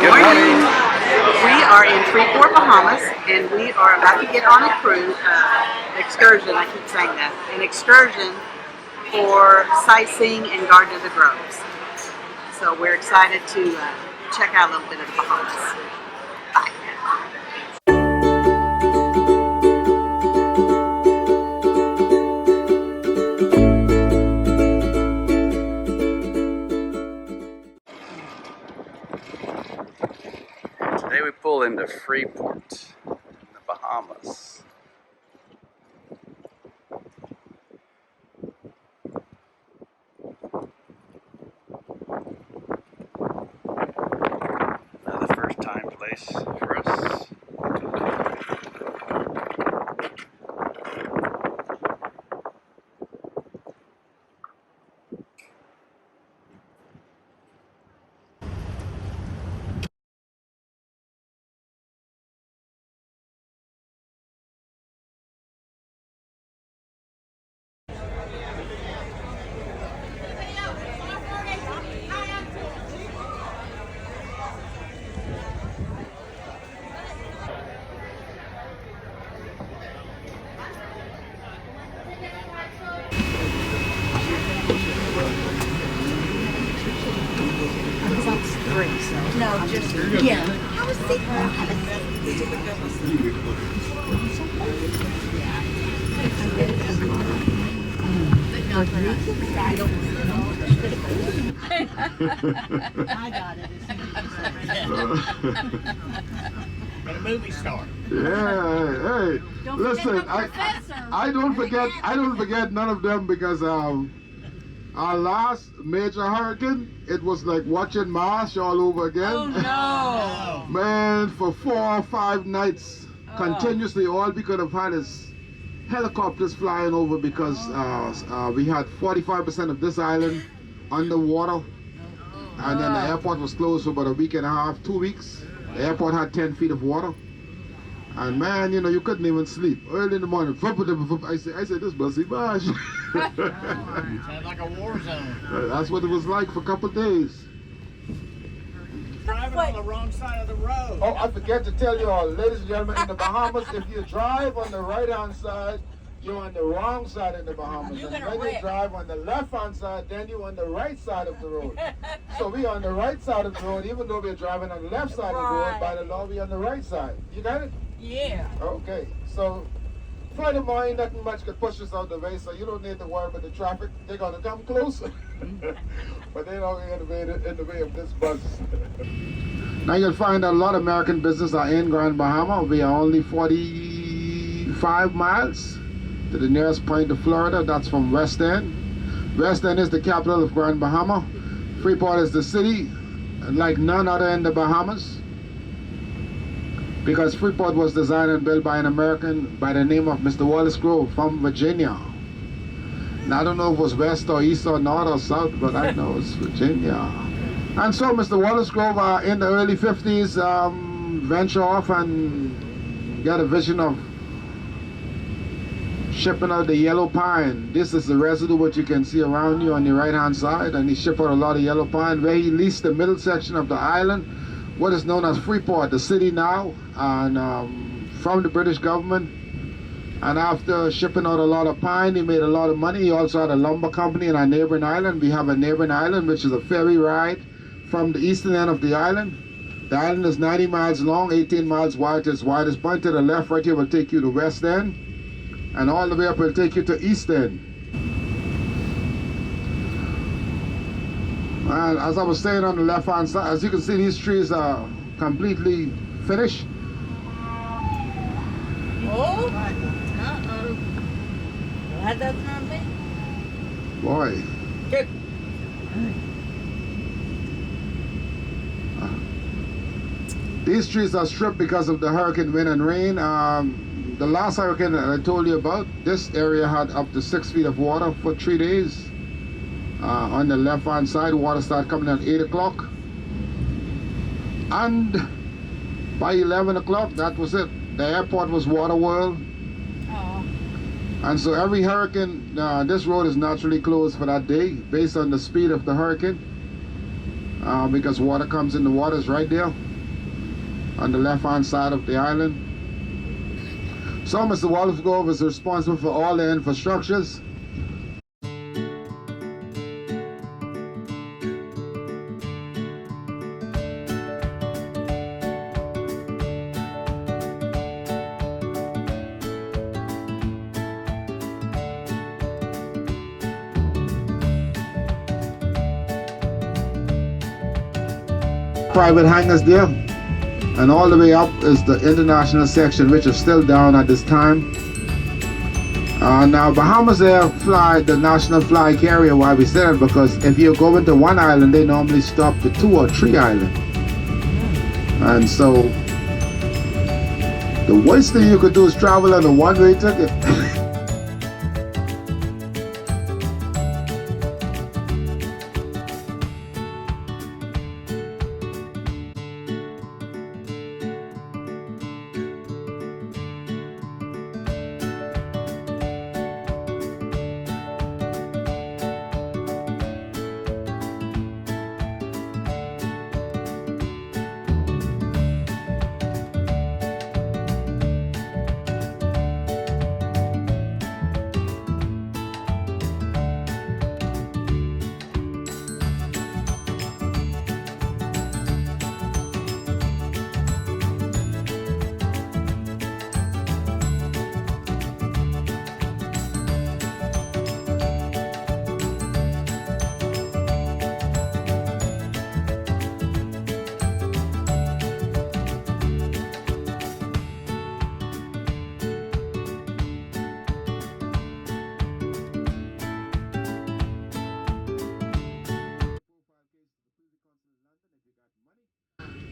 Good morning. We are in Freeport, Bahamas, and we are about to get on a cruise, excursion, I keep saying that, an excursion for sightseeing and Garden of the Groves. So we're excited to check out a little bit of the Bahamas. Bye. Today we pull into Freeport in the Bahamas. Another first time place for us. No, just, yeah. How is it? I got it. And a movie star. Yeah, hey, listen, I don't forget none of them because our last major hurricane, it was like watching Mars all over again. Oh no! Man, for 4 or 5 nights continuously, all we could have had is helicopters flying over because we had 45% of this island underwater, and then the airport was closed for about a week and a half, 2 weeks. The airport had 10 feet of water. And man, you know, you couldn't even sleep. Early in the morning, I said, this must be bad. Sounds like a war zone. That's what it was like for a couple of days. Driving on the wrong side of the road. Oh, I forget to tell you all, ladies and gentlemen, in the Bahamas, if you drive on the right-hand side, you're on the wrong side in the Bahamas. And when you drive on the left-hand side, then you're on the right side of the road. So we're on the right side of the road, even though we're driving on the left side of the road, by the law, we're on the right side. You got it? Yeah. Okay, so furthermore, ain't nothing much could push us out the way, so you don't need to worry about the traffic. They're gonna come closer, but they don't get in the way of this bus. Now you'll find that a lot of American business are in Grand Bahama. We are only 45 miles to the nearest point of Florida. That's from West End. West End is the capital of Grand Bahama. Freeport is the city, like none other in the Bahamas, because Freeport was designed and built by an American by the name of Mr. Wallace Grove from Virginia. Now I don't know if it was west or east or north or south, but I know it's Virginia. And so Mr. Wallace Grove in the early 50s venture off and got a vision of shipping out the yellow pine. This is the residue what you can see around you on the right hand side, and he shipped out a lot of yellow pine where he leased the middle section of the island, what is known as Freeport, the city now, and from the British government. And after shipping out a lot of pine, he made a lot of money. He also had a lumber company in our neighboring island. We have a neighboring island, which is a ferry ride from the eastern end of the island. The island is 90 miles long, 18 miles wide. Its widest point to the left right here will take you to West End, and all the way up will take you to East End. And as I was saying, on the left hand side, as you can see, these trees are completely finished. Oh? Uh-oh. That does not me. Boy. These trees are stripped because of the hurricane wind and rain. The last hurricane that I told you about, this area had up to 6 feet of water for 3 days. On the left hand side, water started coming at 8 o'clock, and by 11 o'clock, that was it. The airport was water world. And so every hurricane, this road is naturally closed for that day based on the speed of the hurricane, because water comes in, the water is right there. on the left hand side of the island. So Mr. Wolfgrove is responsible for all the infrastructures. Private hangars there, and all the way up is the international section, which is still down at this time. Now Bahamas Air fly the national flag carrier. Why we say that? Because if you go into one island, they normally stop to 2 or 3 islands, and so the worst thing you could do is travel on a one-way ticket.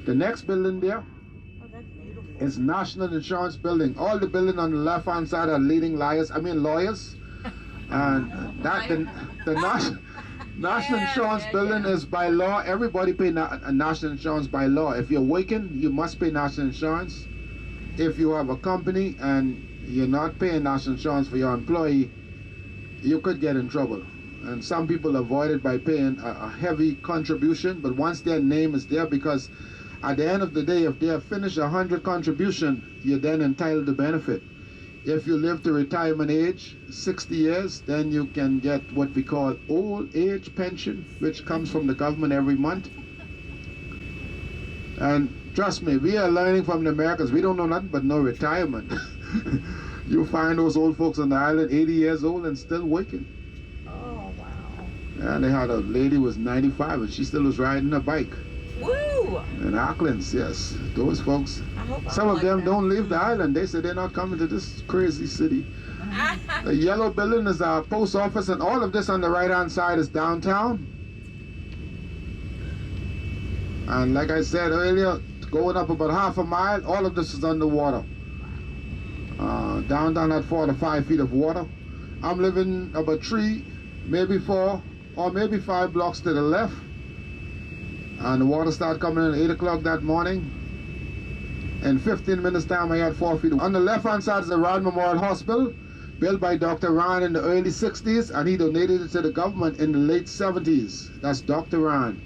The next building there is National Insurance Building. All the building on the left hand side are leading lawyers. And that the National Insurance Building is by law. Everybody pay national insurance by law. If you're working, you must pay national insurance. If you have a company and you're not paying national insurance for your employee, you could get in trouble. And some people avoid it by paying a heavy contribution, but once their name is there, because at the end of the day, if they have finished 100 contribution, you're then entitled to benefit. If you live to retirement age, 60 years, then you can get what we call old age pension, which comes from the government every month. And trust me, we are learning from the Americans. We don't know nothing but no retirement. You find those old folks on the island, 80 years old and still working. Oh, wow. And they had a lady who was 95 and she still was riding a bike. Woo! In Auckland, yes. Those folks, some of them don't leave the island. They say they're not coming to this crazy city. The yellow building is our post office, and all of this on the right hand side is downtown. And like I said earlier, going up about half a mile, all of this is underwater. Downtown at 4 to 5 feet of water. I'm living about 3, maybe 4, or maybe 5 blocks to the left. And the water started coming in at 8 o'clock that morning. In 15 minutes time, I had 4 feet. On the left hand side is the Rand Memorial Hospital, built by Dr. Rand in the early 60s, and he donated it to the government in the late 70s. That's Dr. Rand.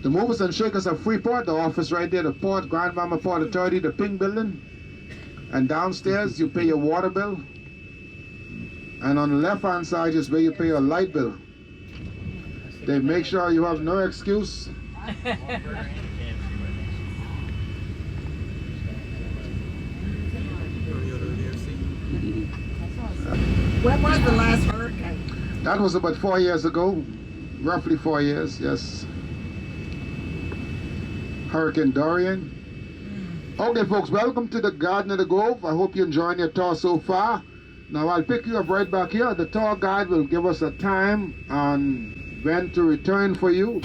The movers and shakers of Freeport, the office right there, the port, Grand Mama Port Authority, the pink building. And downstairs, you pay your water bill. And on the left hand side is where you pay your light bill. They make sure you have no excuse. When was the last hurricane? That was about 4 years ago, roughly 4 years, yes. Hurricane Dorian. Okay, folks, welcome to the Garden of the Grove. I hope you're enjoying your tour so far. Now, I'll pick you up right back here. The tour guide will give us a time on when to return for you.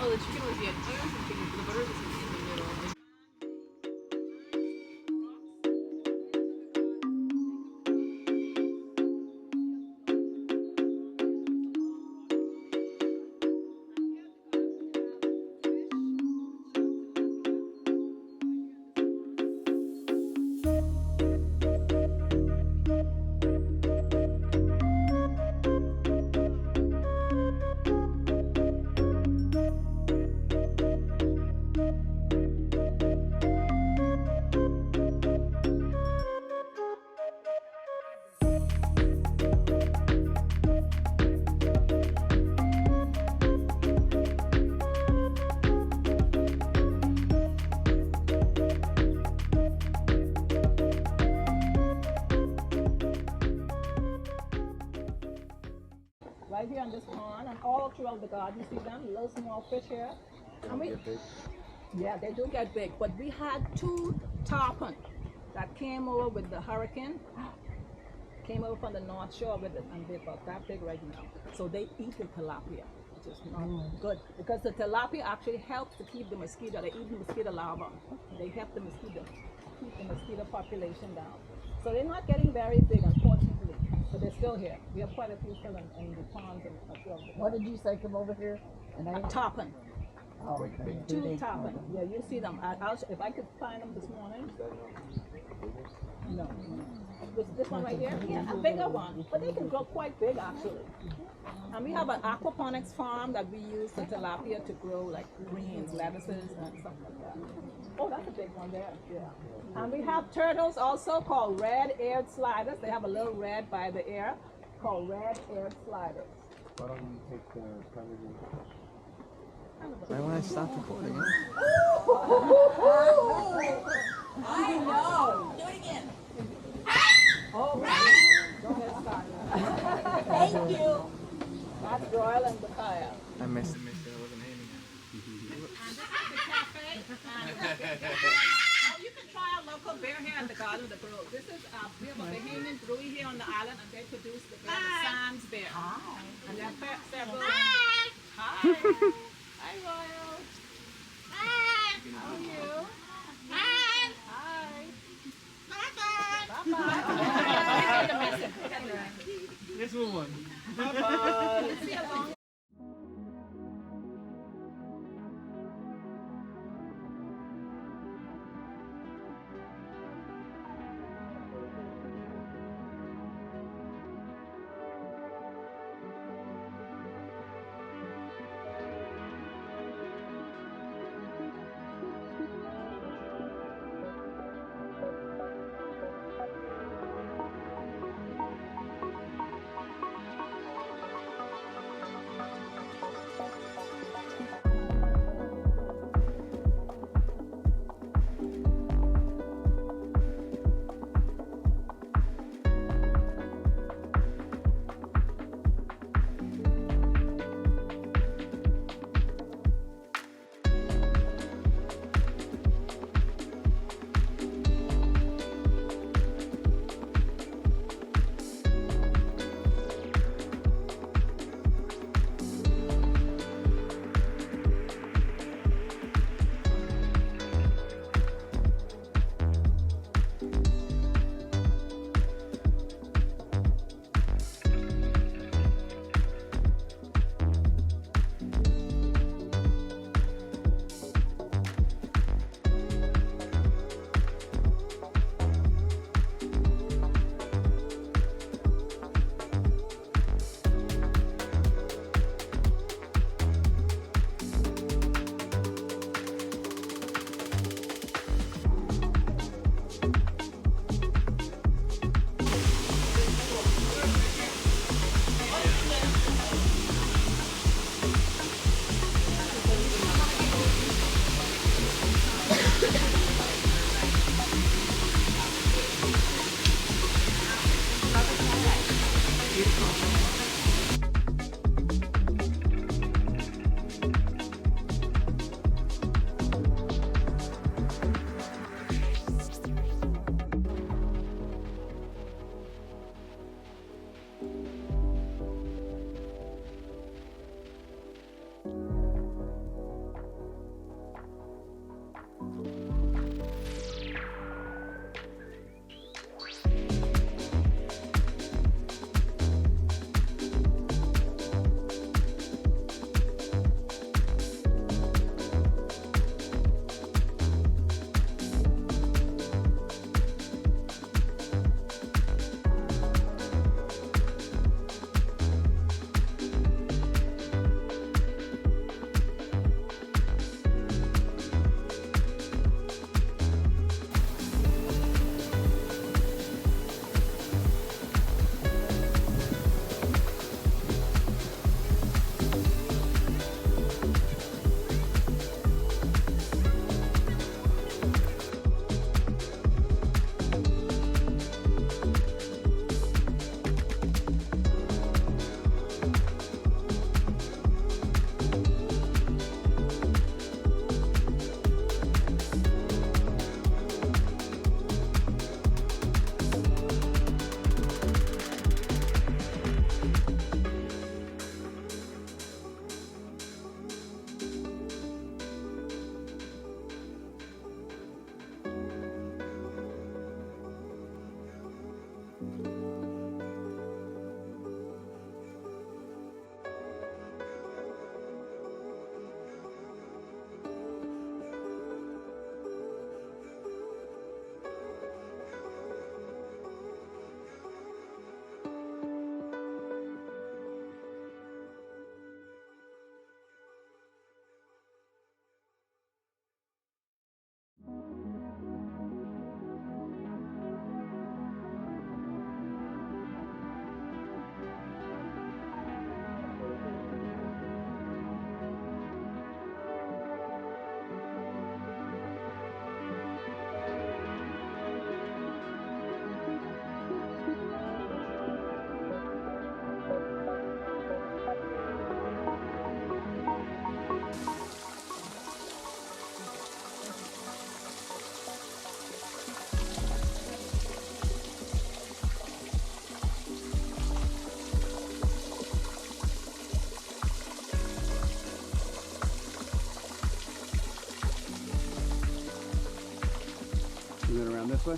Oh, the chicken was the American chicken. The butter was in the middle. Right here on this pond and all throughout the garden, you see them little small fish here. And yeah, they do get big. But we had 2 tarpon that came over with the hurricane. Came over from the north shore with it, and they're about that big right now. So they eat the tilapia, which is not good because the tilapia actually helps to keep the mosquito. They eat the mosquito larvae. They help the mosquito keep the mosquito population down. So they're not getting very big, unfortunately, but they're still here. We have quite a few still in the ponds and throughout the What did you say come over here? And I tarpon. oh, okay. 2 tarpon. Yeah, you see them. If I could find them this morning. No. This one right here? Yeah, a bigger one. But they can grow quite big actually. And we have an aquaponics farm that we use the tilapia to grow like greens, lettuces, and stuff like that. Oh, that's a big one there. Yeah. And we have turtles also called red-eared sliders. They have a little red by the ear called red-eared sliders. Why don't you take the camera? Right when I stopped recording, huh? I know. Do it again. Oh, go ahead, start. Thank you. That's Royal and Bakaya. I missed it. I wasn't aiming at And this is the cafe. Oh, you can try our local beer here at the Garden of the Grove. This is we have a Bahamian brewery here on the island, and they produce the beer, the Sam's beer. And there are several. Hi. Hi. Hi, Royal. Hi. How are you? Hi. Hi. Bye-bye. this one. Bye-bye. See you along. Moving around this way.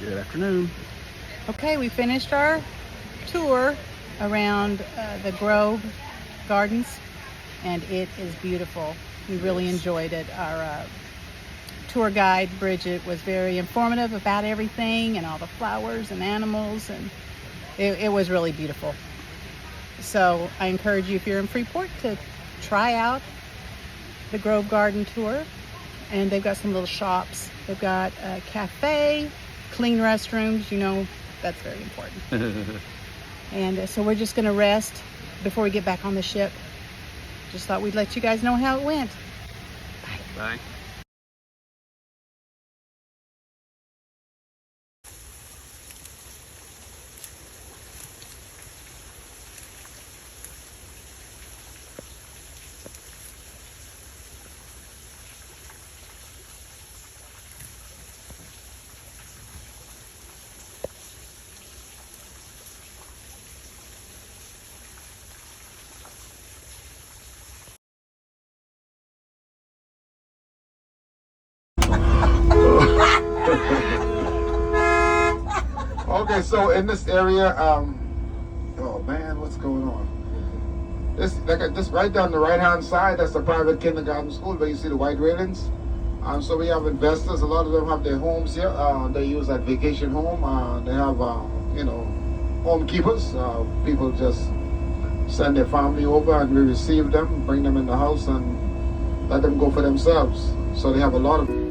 Good afternoon. Okay, we finished our tour around the Grove Gardens, and it is beautiful. We really enjoyed it. Our tour guide, Bridget, was very informative about everything and all the flowers and animals, and it was really beautiful. So I encourage you, if you're in Freeport, to try out the Grove Garden tour. And they've got some little shops. They've got a cafe, clean restrooms, you know, that's very important. And so we're just going to rest before we get back on the ship. Just thought we'd let you guys know how it went. Bye. Okay, so in this area, oh man, what's going on? This right down the right-hand side, that's the private kindergarten school where you see the white railings. So we have investors. A lot of them have their homes here. They use that vacation home. They have, you know, home keepers. People just send their family over, and we receive them, bring them in the house, and let them go for themselves. So they have a lot of.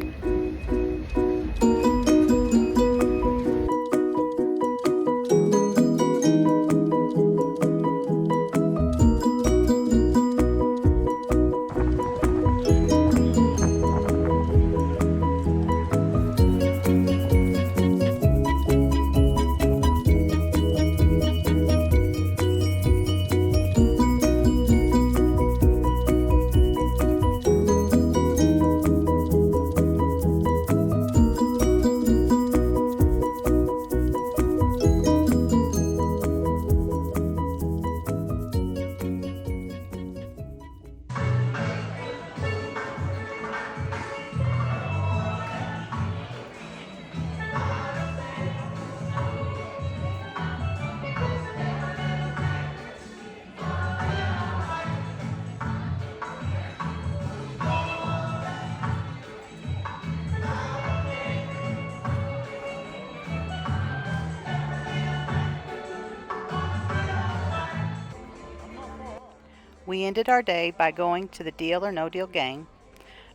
We ended our day by going to the Deal or No Deal game.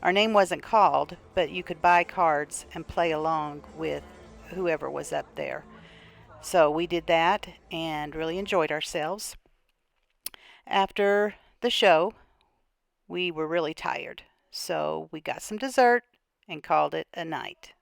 Our name wasn't called, but you could buy cards and play along with whoever was up there. So we did that and really enjoyed ourselves. After the show, we were really tired, so we got some dessert and called it a night.